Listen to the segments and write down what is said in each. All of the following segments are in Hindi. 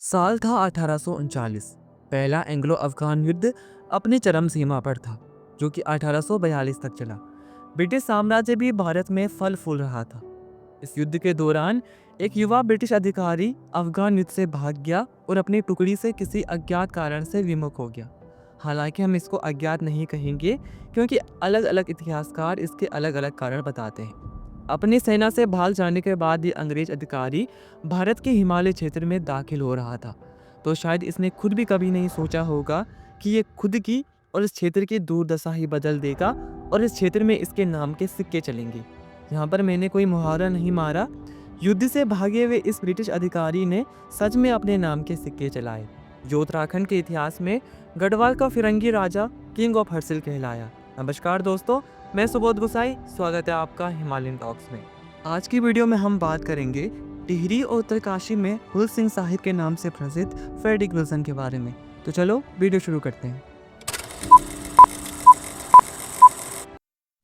साल था 1839। पहला एंग्लो अफगान युद्ध अपनी चरम सीमा पर था, जो कि 1842 तक चला। ब्रिटिश साम्राज्य भी भारत में फल फूल रहा था। इस युद्ध के दौरान एक युवा ब्रिटिश अधिकारी अफगान युद्ध से भाग गया और अपनी टुकड़ी से किसी अज्ञात कारण से विमुख हो गया। हालांकि हम इसको अज्ञात नहीं कहेंगे, क्योंकि अलग अलग इतिहासकार इसके अलग अलग कारण बताते हैं। अपनी सेना से भाग जाने के बाद ये अंग्रेज अधिकारी भारत के हिमालय क्षेत्र में दाखिल हो रहा था। तो शायद इसने खुद भी कभी नहीं सोचा होगा कि ये खुद की और इस क्षेत्र की दुर्दशा ही बदल देगा और इस क्षेत्र में इसके नाम के सिक्के चलेंगे। यहाँ पर मैंने कोई मुहावरा नहीं मारा। युद्ध से भागे हुए इस ब्रिटिश अधिकारी ने सच में अपने नाम के सिक्के चलाए, जो उत्तराखंड के इतिहास में गढ़वाल का फिरंगी राजा किंग ऑफ हर्सिल कहलाया। नमस्कार दोस्तों, मैं सुबोध गुसाई, स्वागत है आपका हिमालयन टॉक्स में। आज की वीडियो में हम बात करेंगे टिहरी और उत्तरकाशी में हुल सिंह साहिब के नाम से प्रसिद्ध फ्रेडरिक विल्सन के बारे में। तो चलो वीडियो शुरू करते हैं।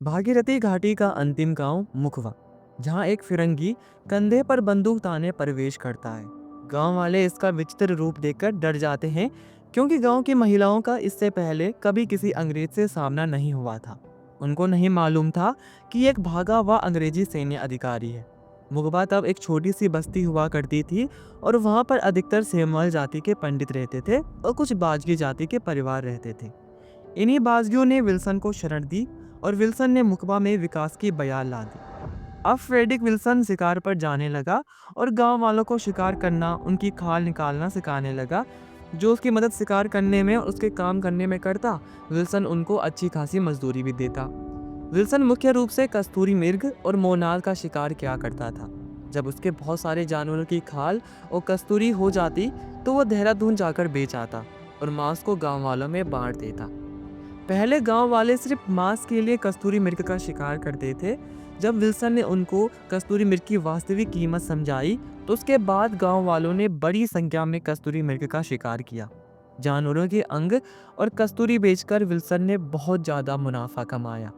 भागीरथी घाटी का अंतिम गांव मुखवा, जहां एक फिरंगी कंधे पर बंदूक ताने प्रवेश करता है। गांव वाले इसका विचित्र रूप देखकर डर जाते हैं, क्योंकि गांव की महिलाओं का इससे पहले कभी किसी अंग्रेज से सामना नहीं हुआ था। उनको नहीं मालूम था कि एक भागा हुआ अंग्रेजी सैन्य अधिकारी है। मुखबा तब एक छोटी सी बस्ती हुआ करती थी और वहां पर अधिकतर सेमवाल जाति के पंडित रहते थे और कुछ बाजगी जाति के परिवार रहते थे। इन्हीं बाजगियों ने विल्सन को शरण दी और विल्सन ने मुखबा में विकास की बयान ला दी। अब फ्रेडरिक विल्सन शिकार पर जाने लगा और गांव वालों को शिकार करना, उनकी खाल निकालना सिखाने लगा। जो उसकी मदद शिकार करने में और उसके काम करने में करता, विल्सन उनको अच्छी खासी मजदूरी भी देता। विल्सन मुख्य रूप से कस्तूरी मृग और मोनाल का शिकार किया करता था। जब उसके बहुत सारे जानवरों की खाल और कस्तूरी हो जाती, तो वह देहरादून जाकर बेच आता और मांस को गांव वालों में बांट देता। पहले गांव वाले सिर्फ मांस के लिए कस्तूरी मृग का शिकार करते थे। जब विल्सन ने उनको कस्तूरी मृग की वास्तविक कीमत समझाई, तो उसके बाद गांव वालों ने बड़ी संख्या में कस्तूरी मृग का शिकार किया। जानवरों के अंग और कस्तूरी बेचकर विल्सन ने बहुत ज्यादा मुनाफा कमाया।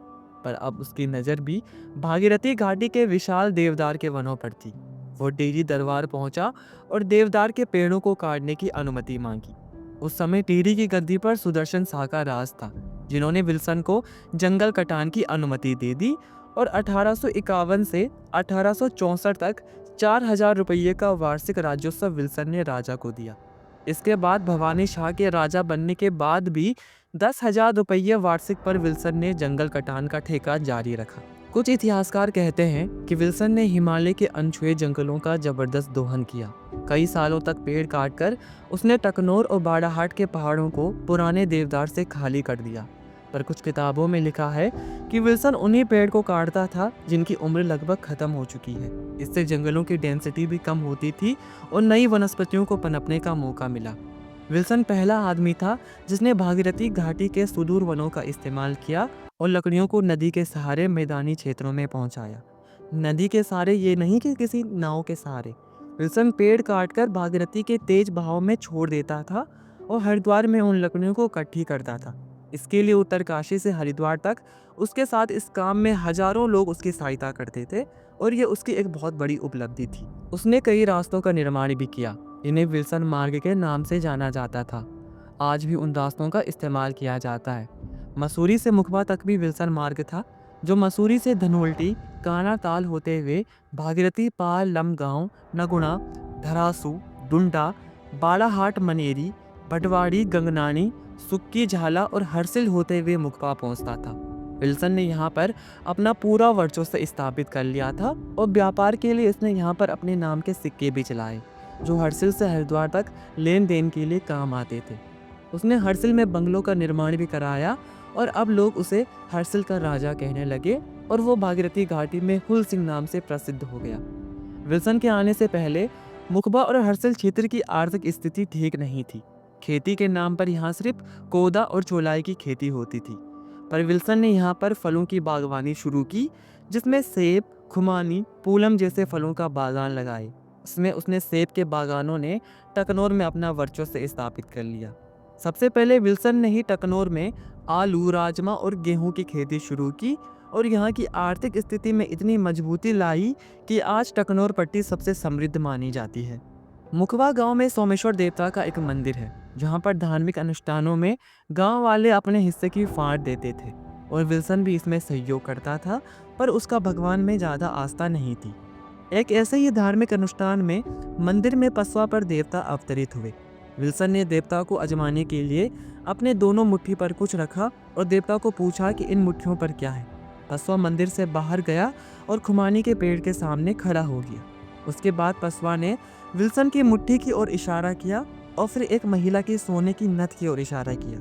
पर अब उसकी नज़र भी भागीरथी घाटी के विशाल देवदार के वनों पर थी। वो टिहरी दरबार पहुंचा और देवदार के पेड़ों को काटने की अनुमति मांगी। उस समय टिहरी की गद्दी पर सुदर्शन शाह का राज था, जिन्होंने विल्सन को जंगल कटान की अनुमति दे दी और 1851 से 1864 तक 4000 रुपये का वार्षिक राज्योत्सव विल्सन ने राजा को दिया। इसके बाद भवानी शाह के राजा बनने के बाद भी 10,000 रुपये वार्षिक पर विल्सन ने जंगल कटान का ठेका जारी रखा। कुछ इतिहासकार कहते हैं कि विल्सन ने हिमालय के अनछुए जंगलों का जबरदस्त दोहन किया। कई सालों तक पेड़ काटकर उसने टकनौर और बाड़ाहाट के पहाड़ों को पुराने देवदार से खाली कर दिया। पर कुछ किताबों में लिखा है कि विल्सन उन्हीं पेड़ को काटता था जिनकी उम्र लगभग खत्म हो चुकी है। इससे जंगलों की डेंसिटी भी कम होती थी और नई वनस्पतियों को पनपने का मौका मिला। विल्सन पहला आदमी था जिसने भागीरथी घाटी के सुदूर वनों का इस्तेमाल किया और लकड़ियों को नदी के सहारे मैदानी क्षेत्रों में पहुंचाया। नदी के सहारे ये नहीं कि किसी नाव के सहारे। विल्सन पेड़ काटकर भागीरथी के तेज बहाव में छोड़ देता था और हरिद्वार में उन लकड़ियों को इकट्ठी करता था। इसके लिए उत्तरकाशी से हरिद्वार तक उसके साथ इस काम में हजारों लोग उसकी सहायता करते थे और ये उसकी एक बहुत बड़ी उपलब्धि थी। उसने कई रास्तों का निर्माण भी किया। इन्हें विल्सन मार्ग के नाम से जाना जाता था। आज भी उन रास्तों का इस्तेमाल किया जाता है। मसूरी से मुखबा तक भी विल्सन मार्ग था, जो मसूरी से धनोल्टी काना ताल होते हुए भागीरथी पाल लमगांव, नगुणा, धरासू, डुंडा, बाड़ाहाट, मनेरी, भटवाड़ी, गंगनानी, सुक्की, झाला और हर्सिल होते हुए मुखबा पहुंचता था। विल्सन ने यहाँ पर अपना पूरा वर्चस्व स्थापित कर लिया था और व्यापार के लिए इसने यहाँ पर अपने नाम के सिक्के भी चलाए, जो हर्सिल से हरिद्वार तक लेन देन के लिए काम आते थे। उसने हर्सिल में बंगलों का निर्माण भी कराया और अब लोग उसे हर्सिल का राजा कहने लगे और वो भागीरथी घाटी में हुल सिंह नाम से प्रसिद्ध हो गया। विल्सन के आने से पहले मुखबा और हर्सिल क्षेत्र की आर्थिक स्थिति ठीक नहीं थी। खेती के नाम पर यहाँ सिर्फ कोदा और चौलाई की खेती होती थी। पर विल्सन ने यहाँ पर फलों की बागवानी शुरू की, जिसमें सेब, खुमानी, पूलम जैसे फलों का बागान लगाए। इसमें उसने सेब के बागानों ने टकनौर में अपना वर्चस्व स्थापित कर लिया। सबसे पहले विल्सन ने ही टकनौर में आलू, राजमा और गेहूं की खेती शुरू की और यहाँ की आर्थिक स्थिति में इतनी मजबूती लाई कि आज टकनौर पट्टी सबसे समृद्ध मानी जाती है। मुखवा गांव में सोमेश्वर देवता का एक मंदिर है, जहां पर धार्मिक अनुष्ठानों में गांव वाले अपने हिस्से की फाड़ देते थे और विल्सन भी इसमें सहयोग करता था, पर उसका भगवान में ज़्यादा आस्था नहीं थी। एक ऐसे ही धार्मिक अनुष्ठान में मंदिर में पसवा पर देवता अवतरित हुए। विल्सन ने देवता को आजमाने के लिए अपने दोनों मुट्ठी पर कुछ रखा और देवता को पूछा कि इन मुट्ठियों पर क्या है। पसवा मंदिर से बाहर गया और खुमानी के पेड़ के सामने खड़ा हो गया। उसके बाद पसवा ने विल्सन की मुट्ठी की ओर इशारा किया और फिर एक महिला की सोने की नथ की ओर इशारा किया।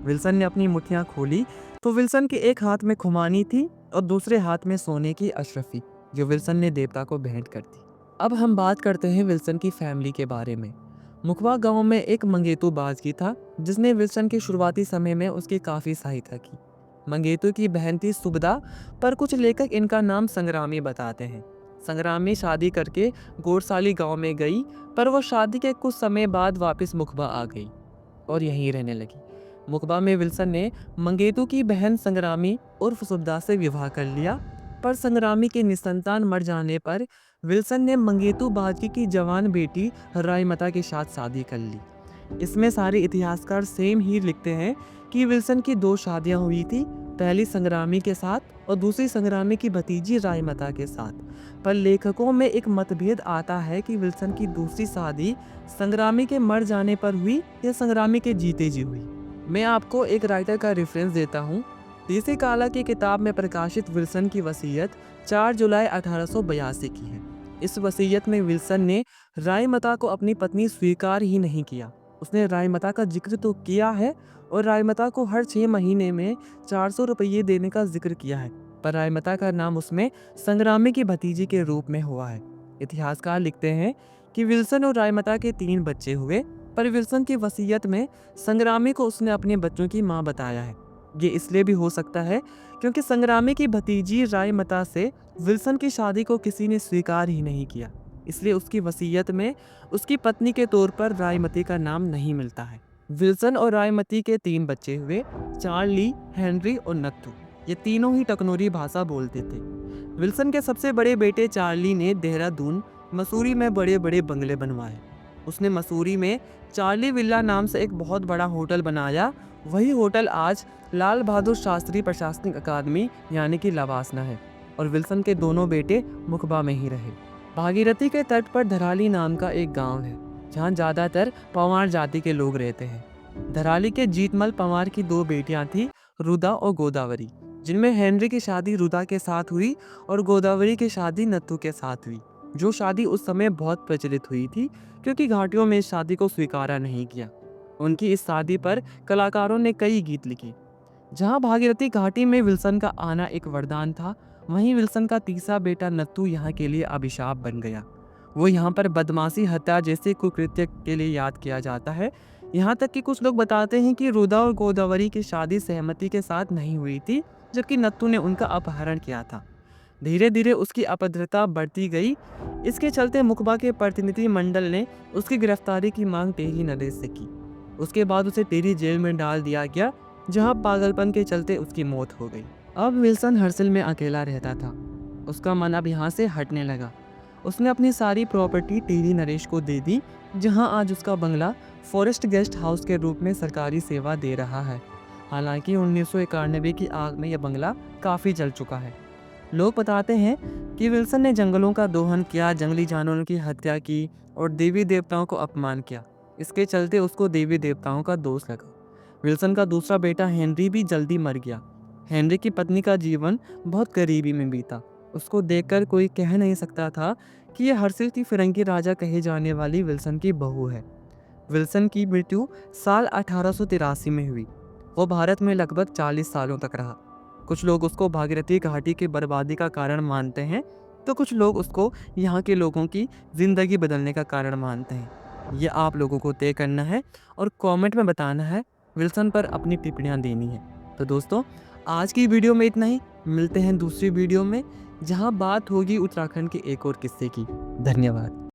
विल्सन ने अपनी मुट्ठियां खोली तो विल्सन के एक हाथ में खुमानी थी और दूसरे हाथ में सोने की अशरफी, जो विल्सन ने देवता को भेंट कर दी। अब हम बात करते हैं विल्सन की फैमिली के बारे में। मुखवा गांव में एक मंगेतू बाजगी था, जिसने विल्सन के शुरुआती समय में उसकी काफ़ी सहायता की। मंगेतू की बहन थी सुबदा, पर कुछ लेखक इनका नाम संग्रामी बताते हैं। संग्रामी शादी करके गोरसाली गांव में गई, पर वो शादी के कुछ समय बाद वापस मुखबा आ गई और यहीं रहने लगी। मुखबा में विल्सन ने मंगेतू की बहन संग्रामी उर्फ सुबदा से विवाह कर लिया, पर संग्रामी के निसंतान मर जाने पर विल्सन ने मंगेतू बाजगी की जवान बेटी रायमता के साथ शादी कर ली। इसमें सारे इतिहासकार सेम ही लिखते हैं कि विल्सन की 2 शादियां हुई थी, पहली संग्रामी के साथ और दूसरी संग्रामी की भतीजी रायमता के साथ। पर लेखकों में एक मतभेद आता है कि विल्सन की दूसरी शादी संग्रामी के मर जाने पर हुई या संग्रामी के जीते जी हुई। मैं आपको एक राइटर का रेफरेंस देता हूँ। देसी काला की किताब में प्रकाशित विल्सन की वसीयत 4 जुलाई 1882 की है। इस वसीयत में विल्सन ने रायमता को अपनी पत्नी स्वीकार ही नहीं किया। उसने रायमता का जिक्र तो किया है और रायमता को हर 6 महीने में 400 रुपये देने का जिक्र किया है, पर रायमता का नाम उसमें संग्रामी की भतीजी के रूप में हुआ है। इतिहासकार लिखते हैं कि विल्सन और रायमता के 3 बच्चे हुए, पर विल्सन की वसीयत में संग्रामी को उसने अपने बच्चों की मां बताया है। ये इसलिए भी हो सकता है क्योंकि संग्रामी की भतीजी रायमता से विल्सन की शादी को किसी ने स्वीकार ही नहीं किया, इसलिए उसकी वसीयत में उसकी पत्नी के तौर पर रायमती का नाम नहीं मिलता है। विल्सन और रायमती के 3 बच्चे हुए, चार्ली, हेनरी और नत्थू। ये तीनों ही टकनोरी भाषा बोलते थे। विल्सन के सबसे बड़े बेटे चार्ली ने देहरादून, मसूरी में बड़े बड़े बंगले बनवाए। उसने मसूरी में चार्ली विला नाम से एक बहुत बड़ा होटल बनाया। वही होटल आज लाल बहादुर शास्त्री प्रशासनिक अकादमी यानी कि लवासना है। और विल्सन के दोनों बेटे मुखबा में ही रहे। भागीरथी के तट पर धराली नाम का एक गांव है, जहां ज़्यादातर पंवार जाति के लोग रहते हैं। धराली के जीतमल पंवार की 2 बेटियां थीं, रुदा और गोदावरी, जिनमें हेनरी की शादी रुदा के साथ हुई और गोदावरी की शादी नत्थू के साथ हुई, जो शादी उस समय बहुत प्रचलित हुई थी क्योंकि घाटियों में इस शादी को स्वीकारा नहीं किया। उनकी इस शादी पर कलाकारों ने कई गीत लिखे। जहां भागीरथी घाटी में विल्सन का आना एक वरदान था, वहीं विल्सन का तीसरा बेटा नत्थू यहाँ के लिए अभिशाप बन गया। वो यहाँ पर बदमाशी, हत्या जैसे कुकृत्य के लिए याद किया जाता है। यहाँ तक कि कुछ लोग बताते हैं कि रुदा और गोदावरी की शादी सहमति के साथ नहीं हुई थी, जबकि नत्थू ने उनका अपहरण किया था। धीरे धीरे उसकी अभद्रता बढ़ती गई। इसके चलते मुखबा के प्रतिनिधि मंडल ने उसकी गिरफ्तारी की मांग टेरी नरेश से की। उसके बाद उसे टेरी जेल में डाल दिया गया, जहां पागलपन के चलते उसकी मौत हो गई। अब विल्सन हर्सिल में अकेला रहता था। उसका मन अब यहाँ से हटने लगा। उसने अपनी सारी प्रॉपर्टी टेरी नरेश को दे दी, जहां आज उसका बंगला फॉरेस्ट गेस्ट हाउस के रूप में सरकारी सेवा दे रहा है। हालांकि 1991 की आग में यह बंगला काफ़ी जल चुका है। लोग बताते हैं कि विल्सन ने जंगलों का दोहन किया, जंगली जानवरों की हत्या की और देवी देवताओं को अपमान किया। इसके चलते उसको देवी देवताओं का दोष लगा। विल्सन का दूसरा बेटा हेनरी भी जल्दी मर गया। हेनरी की पत्नी का जीवन बहुत गरीबी में बीता। उसको देखकर कोई कह नहीं सकता था कि यह हर्सिल की फिरंगी राजा कहे जाने वाली विल्सन की बहू है। विल्सन की मृत्यु साल 1883 में हुई। वो भारत में लगभग 40 सालों तक रहा। कुछ लोग उसको भागीरथी घाटी की बर्बादी का कारण मानते हैं, तो कुछ लोग उसको यहाँ के लोगों की ज़िंदगी बदलने का कारण मानते हैं। ये आप लोगों को तय करना है और कमेंट में बताना है, विल्सन पर अपनी टिप्पणियाँ देनी है। तो दोस्तों, आज की वीडियो में इतना ही। मिलते हैं दूसरी वीडियो में, जहाँ बात होगी उत्तराखंड के एक और किस्से की। धन्यवाद।